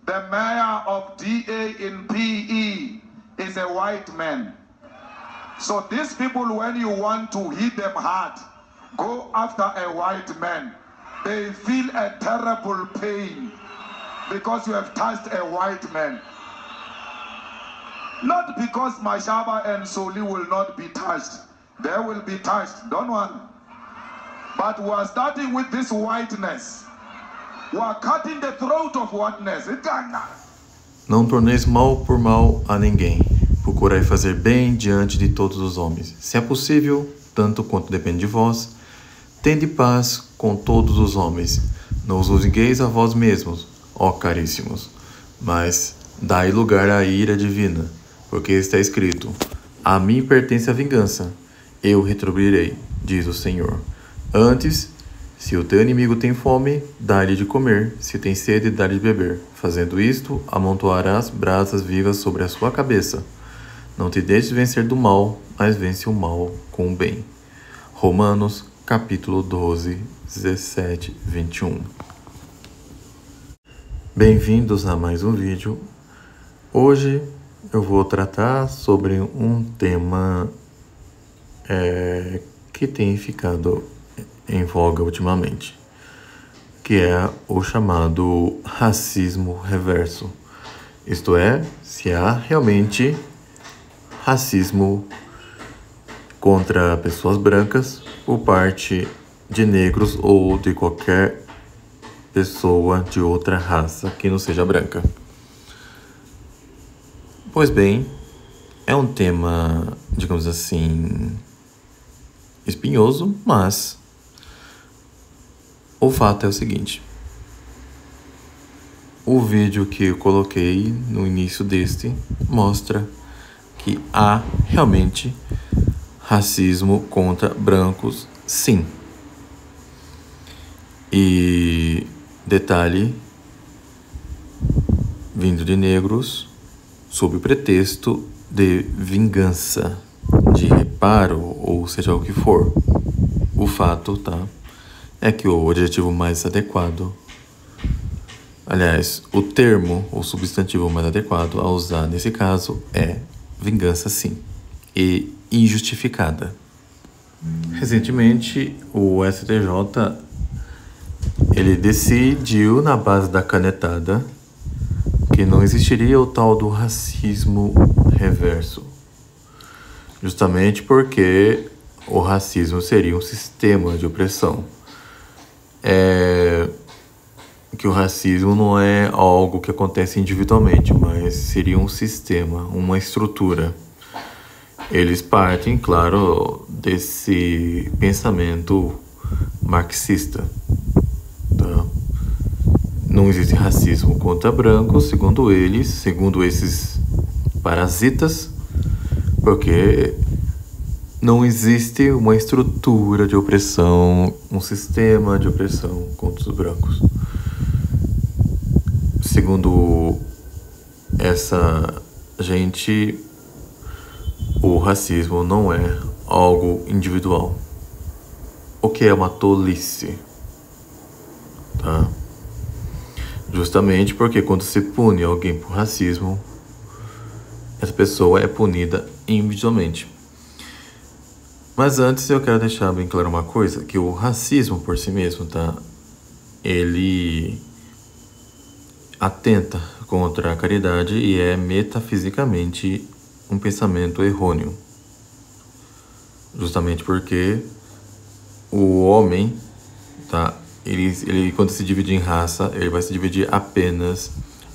The mayor of DA in PE is a white man. So these people, when you want to hit them hard, go after a white man. They feel a terrible pain because you have touched a white man. Not because Mashaba and Soli will not be touched. They will be touched, don't worry. But we are starting with this whiteness. We are cutting the throat of whiteness. Não torneis mal por mal a ninguém. Procurai fazer bem diante de todos os homens. Se é possível, tanto quanto depende de vós, tende paz com todos os homens. Não os julgueis a vós mesmos, ó caríssimos, mas dai lugar à ira divina, porque está escrito: a mim pertence a vingança, eu retribuirei, diz o Senhor. Antes, se o teu inimigo tem fome, dá-lhe de comer, se tem sede, dá-lhe de beber. Fazendo isto, amontoarás brasas vivas sobre a sua cabeça. Não te deixes vencer do mal, mas vence o mal com o bem. Romanos, capítulo 12, 17, 21. Bem-vindos a mais um vídeo. Hoje eu vou tratar sobre um tema que tem ficado em voga ultimamente, que é o chamado racismo reverso. Isto é, se há realmente racismo contra pessoas brancas por parte de negros ou de qualquer pessoa de outra raça que não seja branca. Pois bem, é um tema, digamos assim, espinhoso, mas o fato é o seguinte: o vídeo que eu coloquei no início deste mostra que há realmente racismo contra brancos, sim. E detalhe, vindo de negros, sob o pretexto de vingança, de reparo, ou seja o que for. O fato, é que o adjetivo mais adequado, aliás, o termo ou substantivo mais adequado a usar nesse caso é vingança, sim, e injustificada. Recentemente, o STJ ele decidiu, na base da canetada, que não existiria o tal do racismo reverso, justamente porque o racismo seria um sistema de opressão. Que o racismo não é algo que acontece individualmente, mas seria um sistema, uma estrutura. Eles partem, claro, desse pensamento marxista. Não existe racismo contra brancos, segundo eles, segundo esses parasitas, porque não existe uma estrutura de opressão, um sistema de opressão contra os brancos. Segundo essa gente, o racismo não é algo individual, o que é uma tolice, Justamente porque quando se pune alguém por racismo, essa pessoa é punida individualmente. Mas antes eu quero deixar bem claro uma coisa, que o racismo por si mesmo, ele atenta contra a caridade e é metafisicamente um pensamento errôneo. Justamente porque o homem, ele quando se divide em raça, ele vai se dividir apenas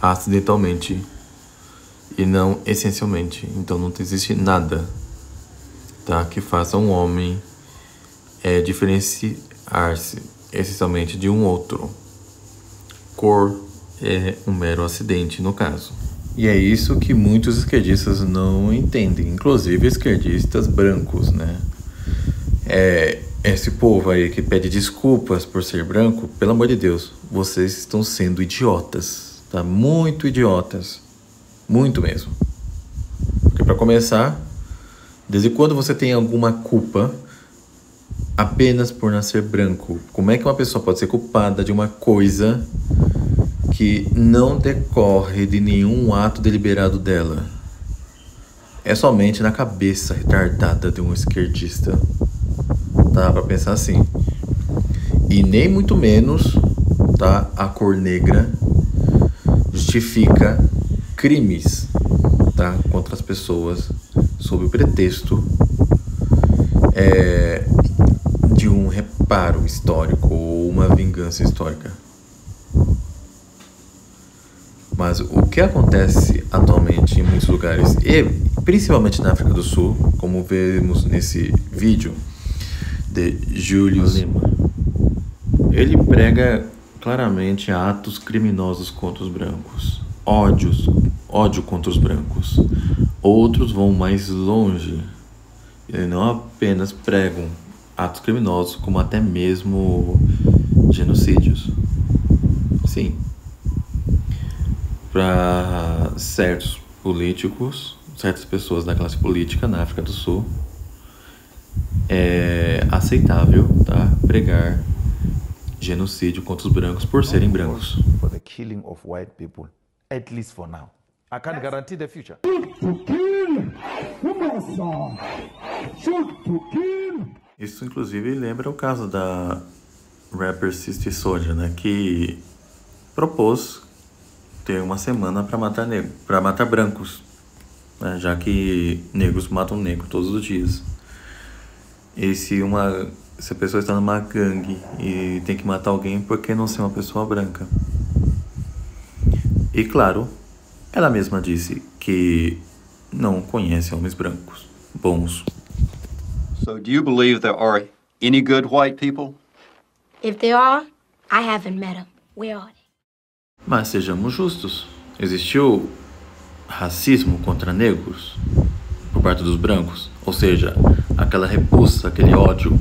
acidentalmente e não essencialmente. Então não existe nada que faça um homem diferenciar-se essencialmente de um outro. Cor é um mero acidente no caso. E é isso que muitos esquerdistas não entendem, inclusive esquerdistas brancos, Esse povo aí que pede desculpas por ser branco, pelo amor de Deus, vocês estão sendo idiotas, Muito idiotas, muito mesmo. Porque para começar, desde quando você tem alguma culpa apenas por nascer branco? Como é que uma pessoa pode ser culpada de uma coisa que não decorre de nenhum ato deliberado dela. É somente na cabeça retardada de um esquerdista. Tá? Pra pensar assim. E nem muito menos, tá? A cor negra justifica crimes, tá? Contra as pessoas sob o pretexto de um reparo histórico ou uma vingança histórica. Mas o que acontece atualmente em muitos lugares, e principalmente na África do Sul, como vemos nesse vídeo de Julius Lima, ele prega claramente atos criminosos contra os brancos, ódio contra os brancos. Outros vão mais longe e não apenas pregam atos criminosos, como até mesmo genocídios. Sim. Para certos políticos, certas pessoas da classe política na África do Sul, é aceitável, tá, pregar genocídio contra os brancos por serem brancos. For the killing of white people, at least for now. I can't guarantee the future. Isso inclusive lembra o caso da rapper Sister Souljah, né, que propôs ter uma semana para matar brancos, né, já que negros matam negro todos os dias. E se a pessoa está numa gangue e tem que matar alguém, por que não ser uma pessoa branca? E claro, ela mesma disse que não conhece homens brancos bons. So do you believe there are any good white people? If there are, I haven't met them. Where are they? Mas sejamos justos. Existiu racismo contra negros por parte dos brancos? Ou seja, aquela repulsa, aquele ódio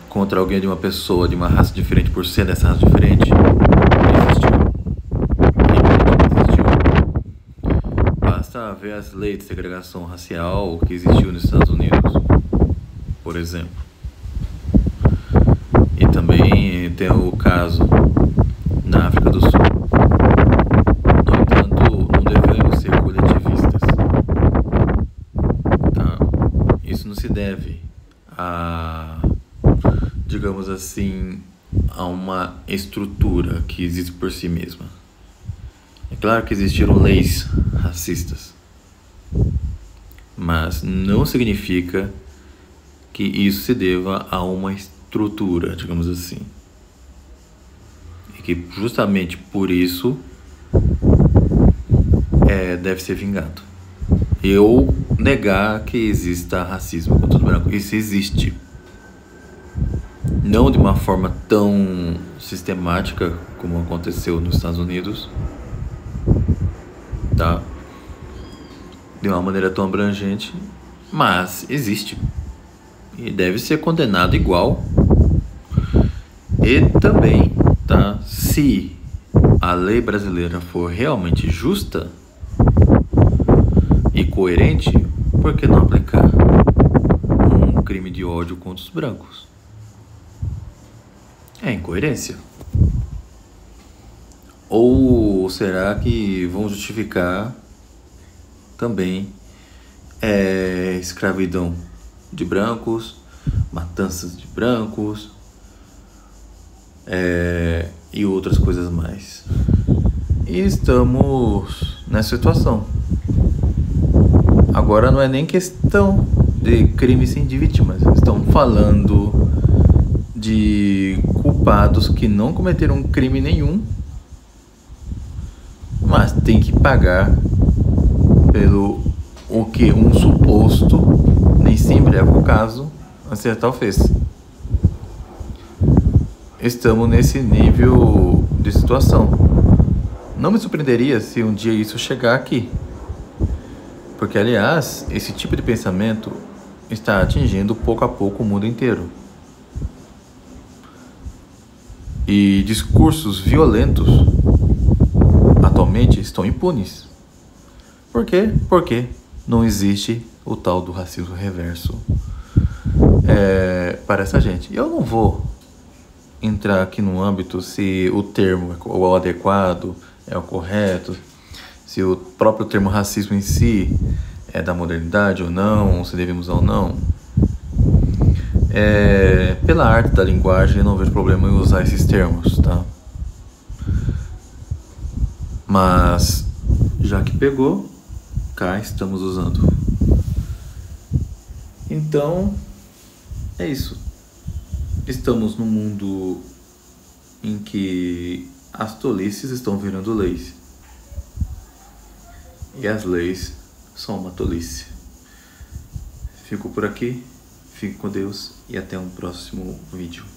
contra alguém de uma pessoa de uma raça diferente por ser dessa raça diferente? Existiu. Basta ver as leis de segregação racial que existiu nos Estados Unidos, por exemplo. E também tem o caso na África do Sul. No entanto, não devemos ser coletivistas. Tá? Isso não se deve a, digamos assim, a uma estrutura que existe por si mesma. É claro que existiram leis racistas, mas não significa que isso se deva a uma estrutura, digamos assim. Que justamente por isso deve ser vingado. Eu negar que exista racismo contra os brancos, isso existe. Não de uma forma tão sistemática como aconteceu nos Estados Unidos, tá? De uma maneira tão abrangente, mas existe. E deve ser condenado igual. E também, tá? Se a lei brasileira for realmente justa e coerente, por que não aplicar um crime de ódio contra os brancos? É incoerência. Ou será que vão justificar também escravidão de brancos, matanças de brancos, e outras coisas mais? E estamos nessa situação. Agora não é nem questão de crimes sem de vítimas. Estão falando de culpados que não cometeram crime nenhum, mas tem que pagar pelo o que um suposto, nem sempre é o caso, acertal fez. Estamos nesse nível de situação. Não me surpreenderia se um dia isso chegar aqui. Porque, aliás, esse tipo de pensamento está atingindo pouco a pouco o mundo inteiro. E discursos violentos atualmente estão impunes. Por quê? Porque não existe o tal do racismo reverso para essa gente. Eu não vou entrar aqui no âmbito se o termo é o adequado, é o correto, se o próprio termo racismo em si é da modernidade ou não, se devemos ou não. Pela arte da linguagem, eu não vejo problema em usar esses termos, tá? Mas, já que pegou, cá estamos usando. Então, é isso. Estamos num mundo em que as tolices estão virando leis. E as leis são uma tolice. Fico por aqui, fique com Deus e até um próximo vídeo.